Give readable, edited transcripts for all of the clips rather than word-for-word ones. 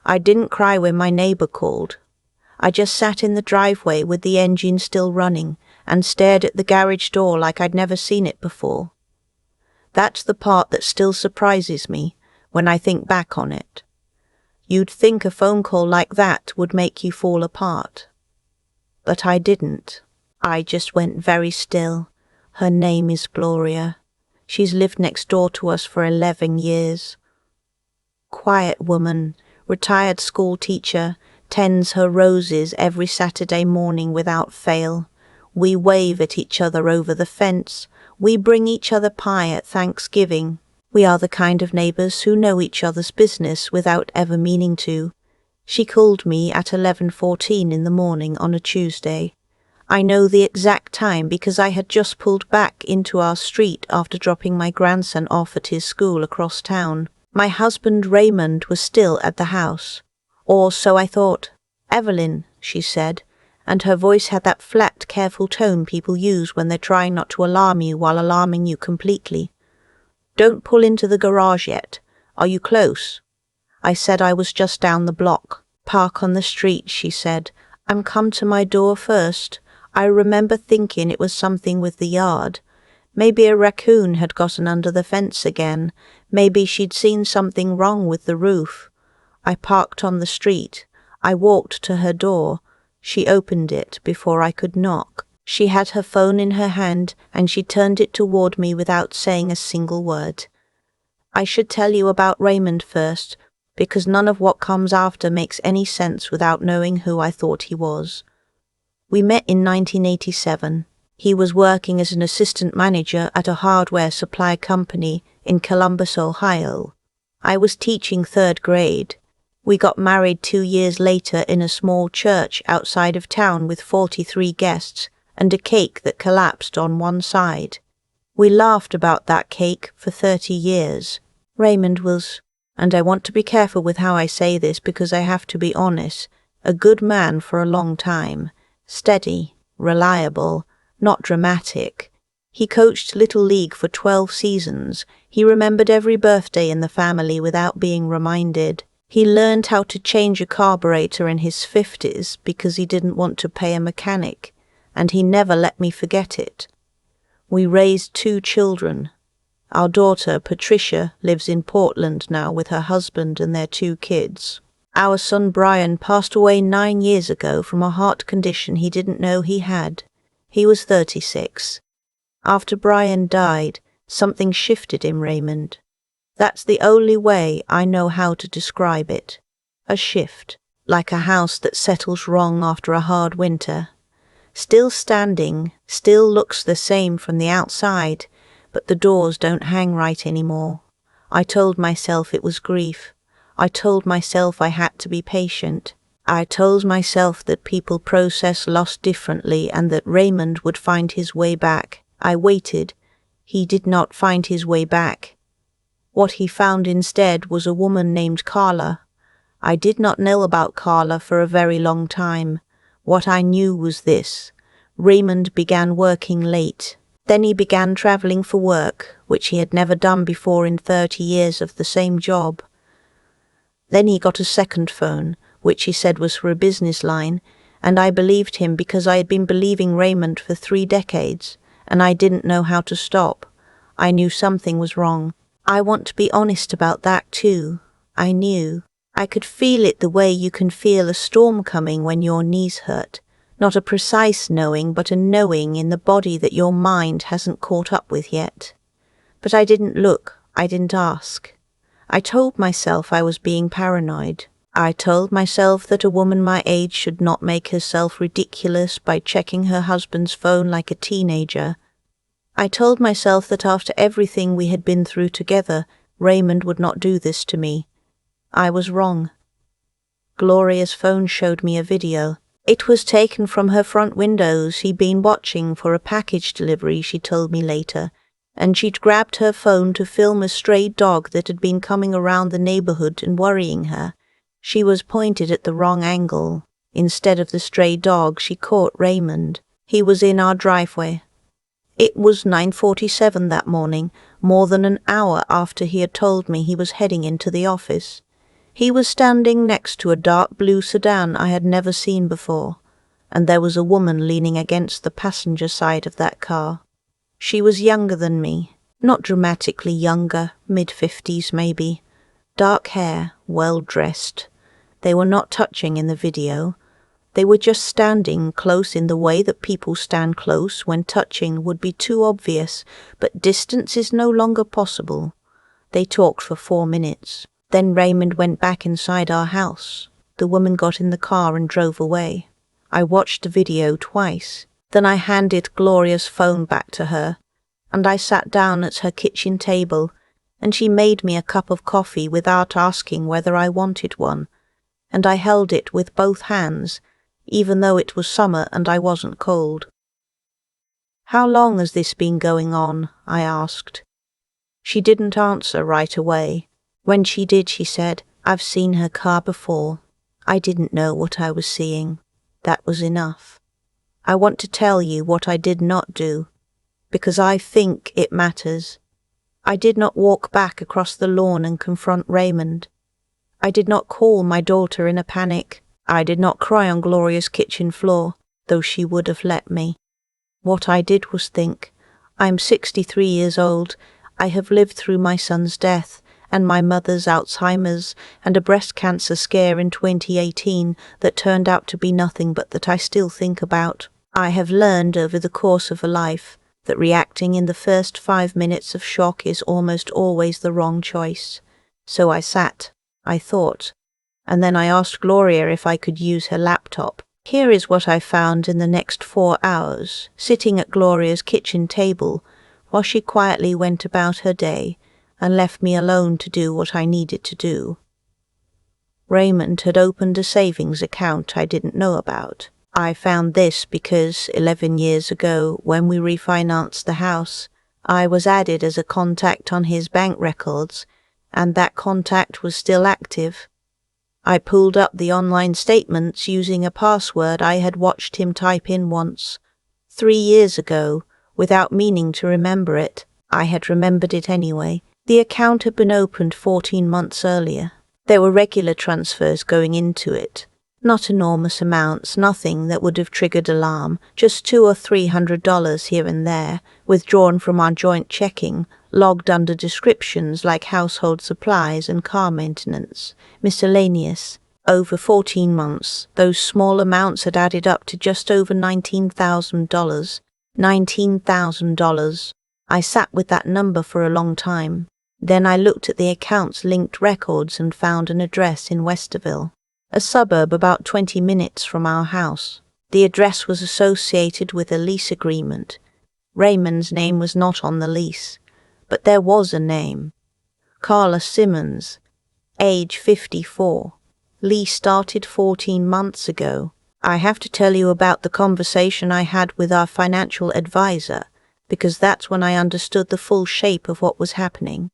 I didn't cry when my neighbor called. I just sat in the driveway with the engine still running and stared at the garage door like I'd never seen it before. That's the part that still surprises me when I think back on it. You'd think a phone call like that would make you fall apart. But I didn't. I just went very still. Her name is Gloria. She's lived next door to us for 11 years. Quiet woman, retired school teacher, tends her roses every Saturday morning without fail. We wave at each other over the fence. We bring each other pie at Thanksgiving. We are the kind of neighbors who know each other's business without ever meaning to. She called me at 11:14 in the morning on a Tuesday. I know the exact time because I had just pulled back into our street after dropping my grandson off at his school across town. My husband Raymond was still at the house. Or so I thought. "Evelyn," she said, and her voice had that flat, careful tone people use when they're trying not to alarm you while alarming you completely. "Don't pull into the garage yet. Are you close?" I said I was just down the block. "Park on the street," she said. "I'm come to my door first. I remember thinking it was something with the yard. Maybe a raccoon had gotten under the fence again. Maybe she'd seen something wrong with the roof." I parked on the street. I walked to her door. She opened it before I could knock. She had her phone in her hand, and she turned it toward me without saying a single word. I should tell you about Raymond first, because none of what comes after makes any sense without knowing who I thought he was. We met in 1987. He was working as an assistant manager at a hardware supply company in Columbus, Ohio. I was teaching 3rd grade. We got married 2 years later in a small church outside of town with 43 guests and a cake that collapsed on one side. We laughed about that cake for 30 years. Raymond was, and I want to be careful with how I say this because I have to be honest, a good man for a long time. Steady, reliable, not dramatic. He coached Little League for 12 seasons. He remembered every birthday in the family without being reminded. He learned how to change a carburetor in his 50s because he didn't want to pay a mechanic, and he never let me forget it. We raised 2 children. Our daughter, Patricia, lives in Portland now with her husband and their 2 kids. Our son Brian passed away 9 years ago from a heart condition he didn't know he had. He was 36. After Brian died, something shifted in Raymond. That's the only way I know how to describe it. A shift, like a house that settles wrong after a hard winter. Still standing, still looks the same from the outside, but the doors don't hang right anymore. I told myself it was grief. I told myself I had to be patient. I told myself that people process loss differently and that Raymond would find his way back. I waited. He did not find his way back. What he found instead was a woman named Carla. I did not know about Carla for a very long time. What I knew was this. Raymond began working late. Then he began traveling for work, which he had never done before in 30 years of the same job. Then he got a second phone, which he said was for a business line, and I believed him because I had been believing Raymond for 3 decades, and I didn't know how to stop. I knew something was wrong. I want to be honest about that too. I knew. I could feel it the way you can feel a storm coming when your knees hurt. Not a precise knowing, but a knowing in the body that your mind hasn't caught up with yet. But I didn't look. I didn't ask. I told myself I was being paranoid. I told myself that a woman my age should not make herself ridiculous by checking her husband's phone like a teenager. I told myself that after everything we had been through together, Raymond would not do this to me. I was wrong. Gloria's phone showed me a video. It was taken from her front windows. He'd been watching for a package delivery, she told me later, and she'd grabbed her phone to film a stray dog that had been coming around the neighborhood and worrying her. She was pointed at the wrong angle. Instead of the stray dog, she caught Raymond. He was in our driveway. It was 9:47 that morning, more than an hour after he had told me he was heading into the office. He was standing next to a dark blue sedan I had never seen before, and there was a woman leaning against the passenger side of that car. She was younger than me, not dramatically younger, mid-50s maybe. Dark hair, well-dressed. They were not touching in the video. They were just standing close in the way that people stand close when touching would be too obvious, but distance is no longer possible. They talked for 4 minutes. Then Raymond went back inside our house. The woman got in the car and drove away. I watched the video twice. Then I handed Gloria's phone back to her, and I sat down at her kitchen table, and she made me a cup of coffee without asking whether I wanted one, and I held it with both hands, even though it was summer and I wasn't cold. "How long has this been going on?" I asked. She didn't answer right away. When she did, she said, "I've seen her car before. I didn't know what I was seeing. That was enough. I want to tell you what I did not do, because I think it matters. I did not walk back across the lawn and confront Raymond. I did not call my daughter in a panic. I did not cry on Gloria's kitchen floor, though she would have let me. What I did was think, I'm 63 years old. I have lived through my son's death, and my mother's Alzheimer's, and a breast cancer scare in 2018 that turned out to be nothing but that I still think about. I have learned over the course of a life that reacting in the first 5 minutes of shock is almost always the wrong choice. So I sat, I thought, and then I asked Gloria if I could use her laptop. Here is what I found in the next 4 hours, sitting at Gloria's kitchen table, while she quietly went about her day and left me alone to do what I needed to do. Raymond had opened a savings account I didn't know about. I found this because 11 years ago, when we refinanced the house, I was added as a contact on his bank records, and that contact was still active. I pulled up the online statements using a password I had watched him type in once. 3 years ago, without meaning to remember it. I had remembered it anyway. The account had been opened 14 months earlier. There were regular transfers going into it. Not enormous amounts, nothing that would have triggered alarm, just $200 or $300 here and there, withdrawn from our joint checking, logged under descriptions like household supplies and car maintenance, miscellaneous. Over 14 months, those small amounts had added up to just over $19,000. $19,000. I sat with that number for a long time. Then I looked at the account's linked records and found an address in Westerville, a suburb about 20 minutes from our house. The address was associated with a lease agreement. Raymond's name was not on the lease, but there was a name. Carla Simmons, age 54. Lease started 14 months ago. I have to tell you about the conversation I had with our financial advisor, because that's when I understood the full shape of what was happening.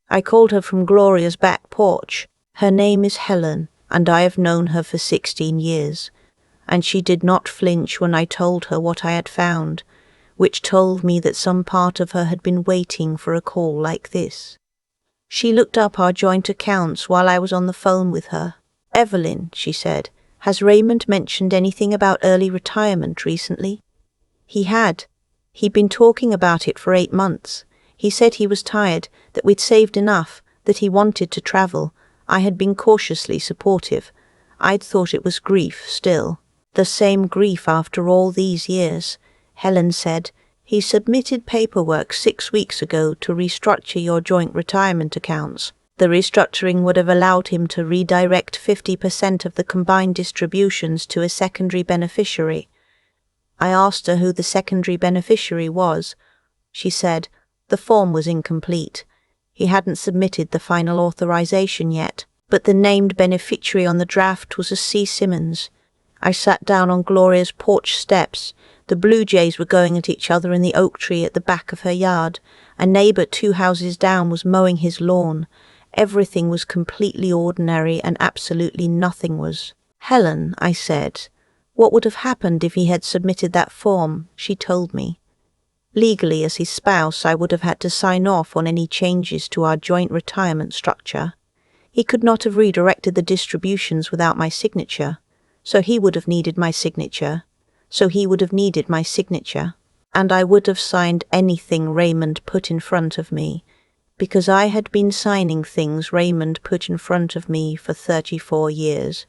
I called her from Gloria's back porch. Her name is Helen, and I have known her for 16 years, and she did not flinch when I told her what I had found, which told me that some part of her had been waiting for a call like this. She looked up our joint accounts while I was on the phone with her. "Evelyn," she said, "has Raymond mentioned anything about early retirement recently?" He had. He'd been talking about it for 8 months. He said he was tired, that we'd saved enough, that he wanted to travel. I had been cautiously supportive. I'd thought it was grief still. The same grief after all these years. Helen said, "He submitted paperwork 6 weeks ago to restructure your joint retirement accounts. The restructuring would have allowed him to redirect 50% of the combined distributions to a secondary beneficiary." I asked her who the secondary beneficiary was. She said the form was incomplete. He hadn't submitted the final authorization yet, but the named beneficiary on the draft was a C. Simmons. I sat down on Gloria's porch steps. The blue jays were going at each other in the oak tree at the back of her yard. A neighbor 2 houses down was mowing his lawn. Everything was completely ordinary and absolutely nothing was. "Helen," I said, "what would have happened if he had submitted that form?" She told me. Legally, as his spouse, I would have had to sign off on any changes to our joint retirement structure. He could not have redirected the distributions without my signature, so he would have needed my signature, and I would have signed anything Raymond put in front of me, because I had been signing things Raymond put in front of me for 34 years.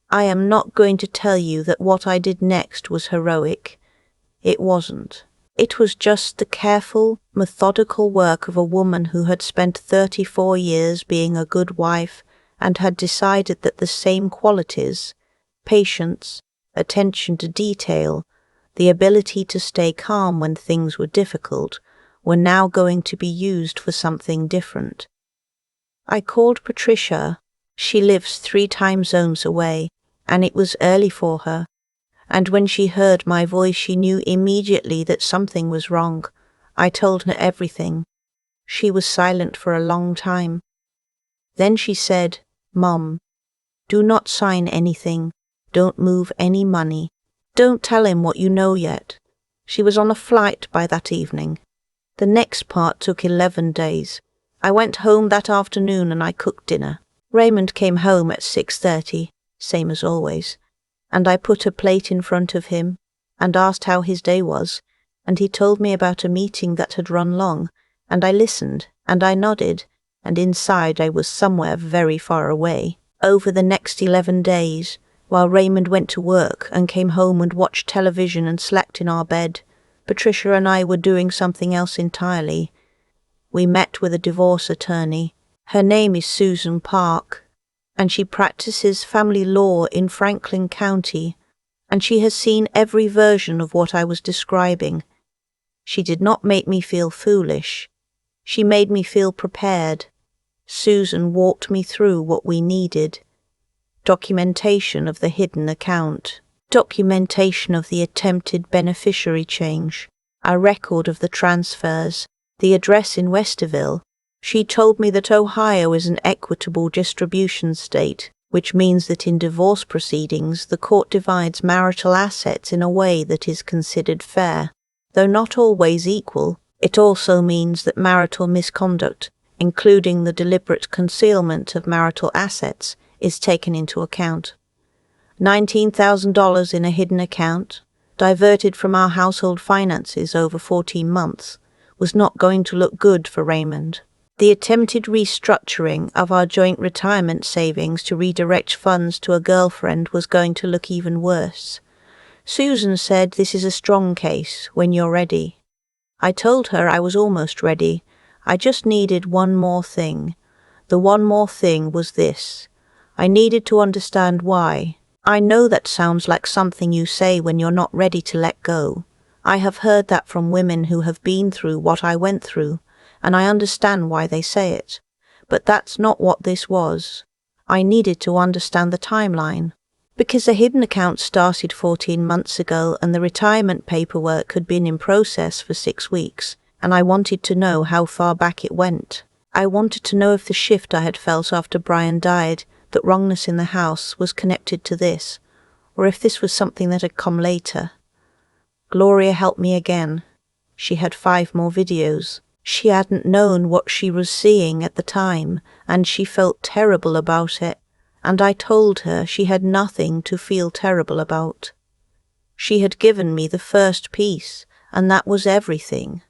I am not going to tell you that what I did next was heroic. It wasn't. It was just the careful, methodical work of a woman who had spent 34 years being a good wife and had decided that the same qualities, patience, attention to detail, the ability to stay calm when things were difficult, were now going to be used for something different. I called Patricia. She lives 3 time zones away, and it was early for her. And when she heard my voice, she knew immediately that something was wrong. I told her everything. She was silent for a long time. Then she said, "Mom, do not sign anything. Don't move any money. Don't tell him what you know yet." She was on a flight by that evening. The next part took 11 days. I went home that afternoon and I cooked dinner. Raymond came home at 6:30, same as always, and I put a plate in front of him and asked how his day was, and he told me about a meeting that had run long, and I listened, and I nodded, and inside I was somewhere very far away. Over the next 11 days, while Raymond went to work and came home and watched television and slept in our bed, Patricia and I were doing something else entirely. We met with a divorce attorney. Her name is Susan Park, and she practices family law in Franklin County, and she has seen every version of what I was describing. She did not make me feel foolish. She made me feel prepared. Susan walked me through what we needed. Documentation of the hidden account, documentation of the attempted beneficiary change, a record of the transfers, the address in Westerville. She told me that Ohio is an equitable distribution state, which means that in divorce proceedings the court divides marital assets in a way that is considered fair. Though not always equal, it also means that marital misconduct, including the deliberate concealment of marital assets, is taken into account. $19,000 in a hidden account, diverted from our household finances over 14 months, was not going to look good for Raymond. The attempted restructuring of our joint retirement savings to redirect funds to a girlfriend was going to look even worse. Susan said, "This is a strong case, when you're ready." I told her I was almost ready. I just needed one more thing. The one more thing was this. I needed to understand why. I know that sounds like something you say when you're not ready to let go. I have heard that from women who have been through what I went through, and I understand why they say it. But that's not what this was. I needed to understand the timeline. Because the hidden account started 14 months ago and the retirement paperwork had been in process for 6 weeks, and I wanted to know how far back it went. I wanted to know if the shift I had felt after Brian died, that wrongness in the house, was connected to this, or if this was something that had come later. Gloria helped me again. She had 5 more videos. She hadn't known what she was seeing at the time, and she felt terrible about it, and I told her she had nothing to feel terrible about. She had given me the first piece, and that was everything.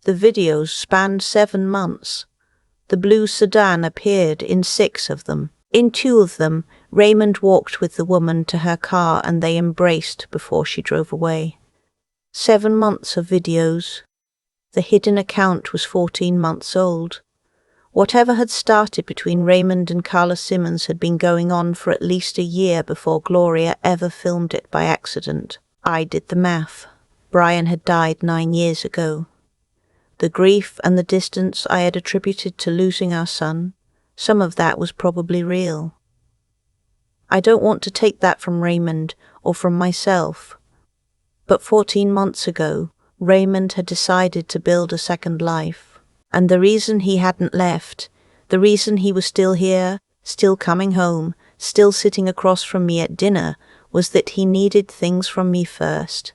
The videos spanned 7 months. The blue sedan appeared in 6 of them. In 2 of them, Raymond walked with the woman to her car and they embraced before she drove away. 7 months of videos. The hidden account was 14 months old. Whatever had started between Raymond and Carla Simmons had been going on for at least a year before Gloria ever filmed it by accident. I did the math. Brian had died 9 years ago. The grief and the distance I had attributed to losing our son, some of that was probably real. I don't want to take that from Raymond or from myself. But 14 months ago, Raymond had decided to build a second life. And the reason he hadn't left, the reason he was still here, still coming home, still sitting across from me at dinner, was that he needed things from me first.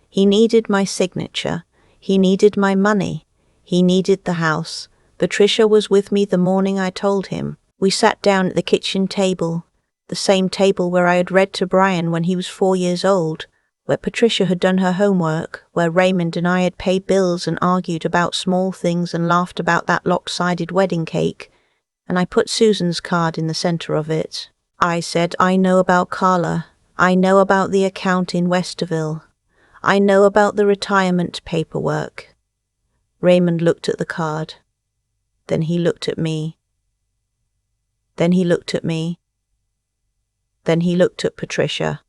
He needed my signature. He needed my money. He needed the house. Patricia was with me the morning I told him. We sat down at the kitchen table, the same table where I had read to Brian when he was 4 years old, where Patricia had done her homework, where Raymond and I had paid bills and argued about small things and laughed about that lopsided wedding cake, and I put Susan's card in the centre of it. I said, I know about Carla. I know about the account in Westerville. I know about the retirement paperwork. Raymond looked at the card. Then he looked at me. Then he looked at me. Then he looked at Patricia.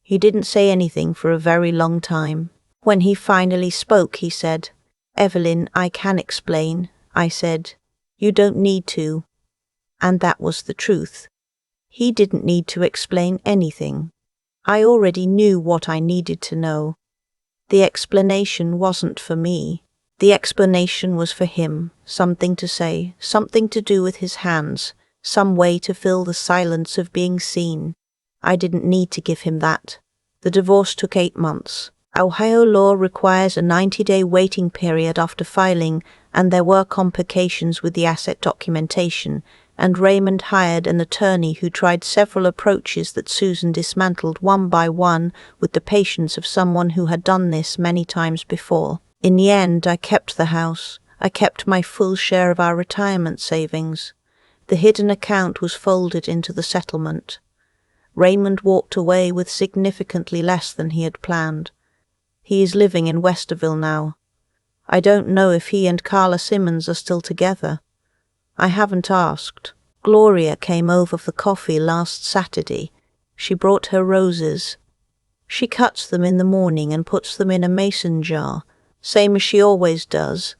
He didn't say anything for a very long time. When he finally spoke, he said, Evelyn, I can explain. I said, you don't need to. And that was the truth. He didn't need to explain anything. I already knew what I needed to know. The explanation wasn't for me. The explanation was for him, something to say, something to do with his hands, some way to fill the silence of being seen. I didn't need to give him that. The divorce took 8 months. Ohio law requires a 90-day waiting period after filing, and there were complications with the asset documentation, and Raymond hired an attorney who tried several approaches that Susan dismantled one by one with the patience of someone who had done this many times before. In the end, I kept the house. I kept my full share of our retirement savings. The hidden account was folded into the settlement. Raymond walked away with significantly less than he had planned. He is living in Westerville now. I don't know if he and Carla Simmons are still together. I haven't asked. Gloria came over for coffee last Saturday. She brought her roses. She cuts them in the morning and puts them in a mason jar, same as she always does.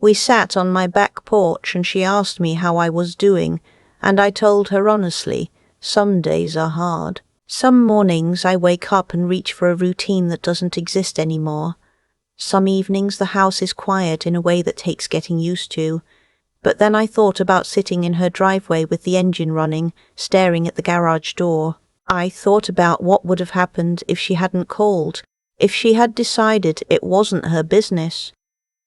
We sat on my back porch and she asked me how I was doing, and I told her honestly, some days are hard. Some mornings I wake up and reach for a routine that doesn't exist anymore. Some evenings the house is quiet in a way that takes getting used to. But then I thought about sitting in her driveway with the engine running, staring at the garage door. I thought about what would have happened if she hadn't called, if she had decided it wasn't her business.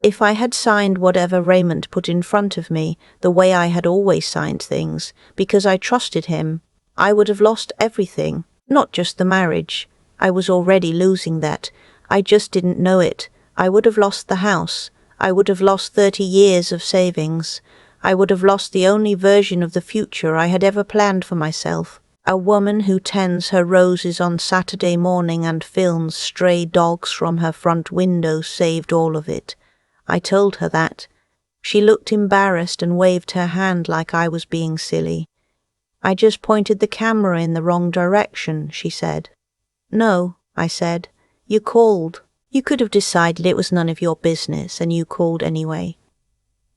If I had signed whatever Raymond put in front of me, the way I had always signed things, because I trusted him, I would have lost everything, not just the marriage. I was already losing that. I just didn't know it. I would have lost the house. I would have lost 30 years of savings. I would have lost the only version of the future I had ever planned for myself. A woman who tends her roses on Saturday morning and films stray dogs from her front window saved all of it. I told her that. She looked embarrassed and waved her hand like I was being silly. I just pointed the camera in the wrong direction, she said. No, I said. You called. You could have decided it was none of your business, and you called anyway.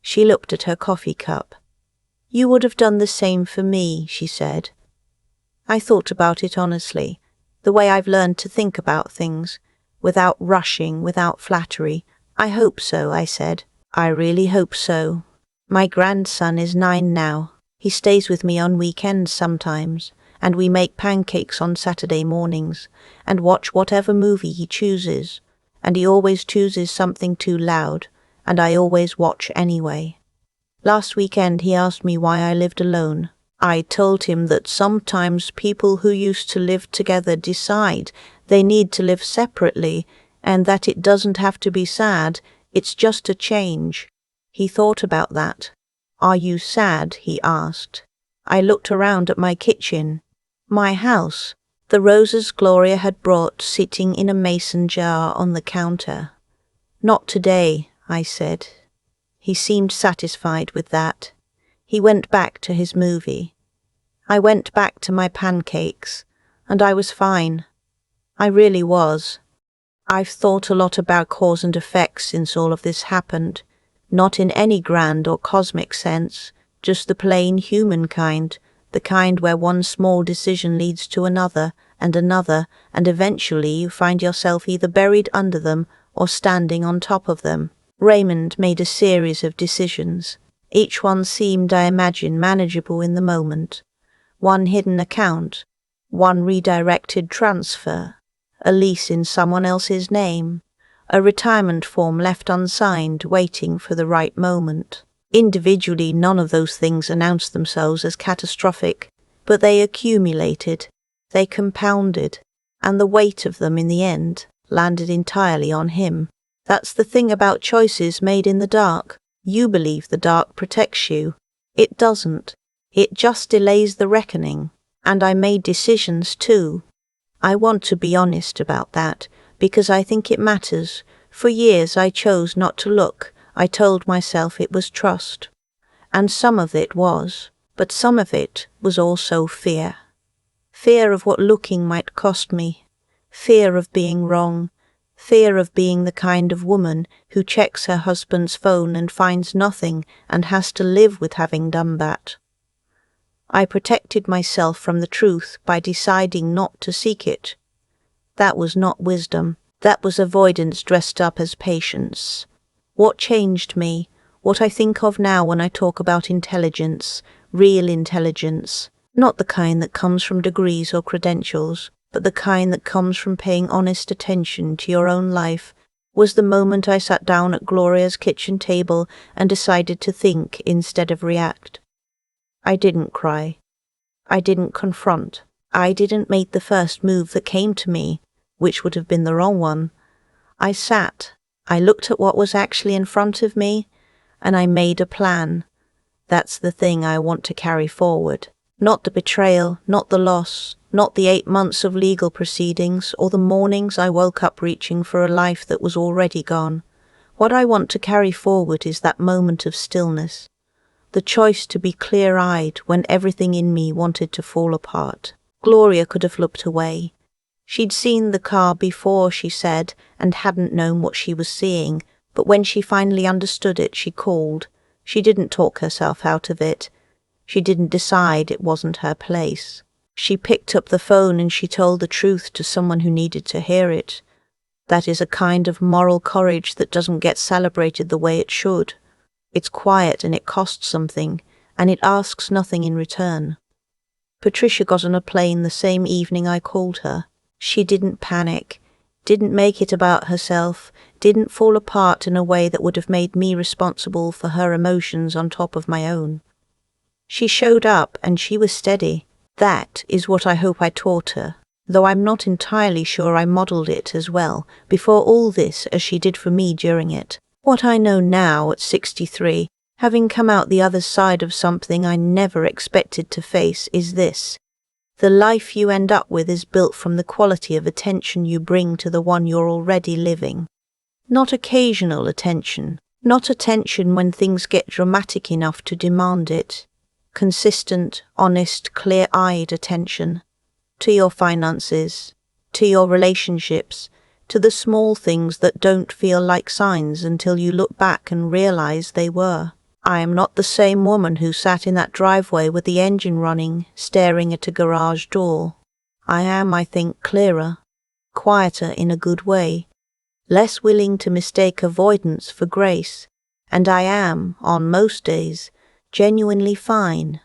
She looked at her coffee cup. You would have done the same for me, she said. I thought about it honestly, the way I've learned to think about things, without rushing, without flattery. I hope so, I said. I really hope so. My grandson is 9 now. He stays with me on weekends sometimes, and we make pancakes on Saturday mornings, and watch whatever movie he chooses, and he always chooses something too loud, and I always watch anyway. Last weekend he asked me why I lived alone. I told him that sometimes people who used to live together decide they need to live separately, and that it doesn't have to be sad, it's just a change. He thought about that. Are you sad? He asked. I looked around at my kitchen, my house, the roses Gloria had brought sitting in a mason jar on the counter. Not today, I said. He seemed satisfied with that. He went back to his movie. I went back to my pancakes, and I was fine. I really was. I've thought a lot about cause and effect since all of this happened, not in any grand or cosmic sense, just the plain human kind, the kind where one small decision leads to another, and eventually you find yourself either buried under them or standing on top of them. Raymond made a series of decisions. Each one seemed, I imagine, manageable in the moment. One hidden account, one redirected transfer, a lease in someone else's name, a retirement form left unsigned waiting for the right moment. Individually, none of those things announced themselves as catastrophic, but they accumulated, they compounded, and the weight of them in the end landed entirely on him. That's the thing about choices made in the dark. You believe the dark protects you. It doesn't. It just delays the reckoning. And I made decisions too. I want to be honest about that, because I think it matters. For years I chose not to look. I told myself it was trust. And some of it was, but some of it was also fear. Fear of what looking might cost me. Fear of being wrong. Fear of being the kind of woman who checks her husband's phone and finds nothing and has to live with having done that. I protected myself from the truth by deciding not to seek it. That was not wisdom. That was avoidance dressed up as patience. What changed me, what I think of now when I talk about intelligence, real intelligence, not the kind that comes from degrees or credentials, but the kind that comes from paying honest attention to your own life, was the moment I sat down at Gloria's kitchen table and decided to think instead of react. I didn't cry. I didn't confront. I didn't make the first move that came to me, which would have been the wrong one. I sat. I looked at what was actually in front of me, and I made a plan. That's the thing I want to carry forward. Not the betrayal, not the loss, not the 8 months of legal proceedings, or the mornings I woke up reaching for a life that was already gone. What I want to carry forward is that moment of stillness. The choice to be clear-eyed when everything in me wanted to fall apart. Gloria could have looked away. She'd seen the car before, she said, and hadn't known what she was seeing, but when she finally understood it, she called. She didn't talk herself out of it. She didn't decide it wasn't her place. She picked up the phone and she told the truth to someone who needed to hear it. That is a kind of moral courage that doesn't get celebrated the way it should. It's quiet and it costs something, and it asks nothing in return. Patricia got on a plane the same evening I called her. She didn't panic, didn't make it about herself, didn't fall apart in a way that would have made me responsible for her emotions on top of my own. She showed up and she was steady. That is what I hope I taught her, though I'm not entirely sure I modelled it as well before all this as she did for me during it. What I know now at 63, having come out the other side of something I never expected to face, is this. The life you end up with is built from the quality of attention you bring to the one you're already living. Not occasional attention, not attention when things get dramatic enough to demand it. Consistent, honest, clear-eyed attention. To your finances, to your relationships, to the small things that don't feel like signs until you look back and realize they were. I am not the same woman who sat in that driveway with the engine running, staring at a garage door. I am, I think, clearer, quieter in a good way, less willing to mistake avoidance for grace, and I am, on most days, genuinely fine.